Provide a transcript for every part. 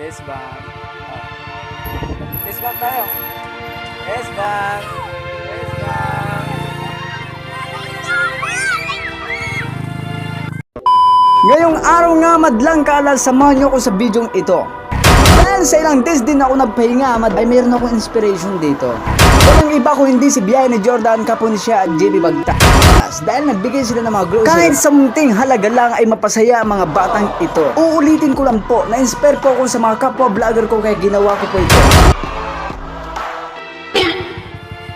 Test bang. Test bang tayo. Test bang. Test bang. Ngayong araw nga madlang kaala, samahan nyo ko sa bidyong ito. Dahil sa ilang days din ako nagpahinga, ay mayroon akong inspiration dito. Walang iba kung hindi si Biyahe ni Jordan Caponesia at JB Bagtas. Dahil nagbigay sila ng mga grocery. Kahit sa munting halaga lang ay mapasaya ang mga batang ito. Uulitin ko lang po, na-inspire po ako sa mga kapwa vlogger ko kaya ginawa ko po ito.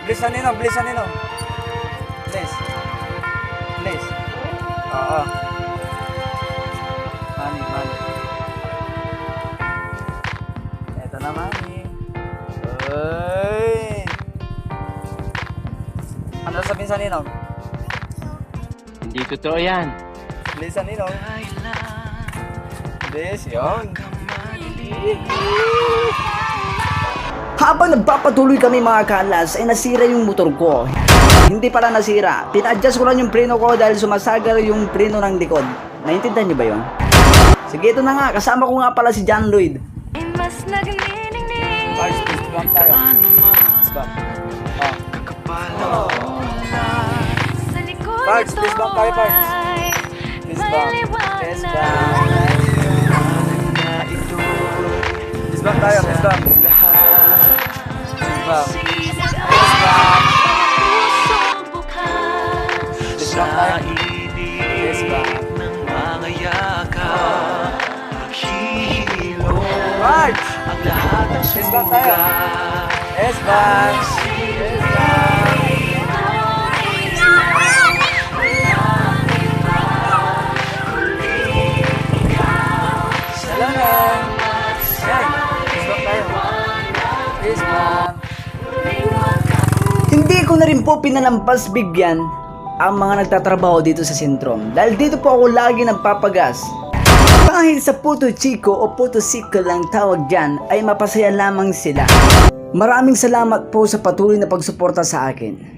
Bilisan nino, bilisan nino. Please. Please. Oo. Mani. Eto na, Mani. Uy! Ano sabihin sa Ninong? Hindi totoo yan. Please sa Ninong. This, yun. Habang nagpapatuloy kami mga kalas, ay nasira yung motor ko. Hindi pala nasira. Pina-adjust ko lang yung preno ko dahil sumasagal yung preno ng likod. Naintindihan niyo ba yun? Sige, ito na nga. Kasama ko nga pala si John Lloyd. Parts, please bump tayo. Please bump. Parts, please bump tayo, Parts. Please bump. Please bump. Please bump tayo, please bump. Please bump. Please bump. Please bump tayo. Please bump. Parts! Please bump tayo. Please bump. Please bump. Hindi ko na rin po pinalampas bigyan ang mga nagtatrabaho dito sa sentrum dahil dito po ako lagi nagpapagas. Kahit sa puto chiko o puto siko lang tawag dyan ay mapasaya lamang sila. Maraming salamat po sa patuloy na pagsuporta sa akin.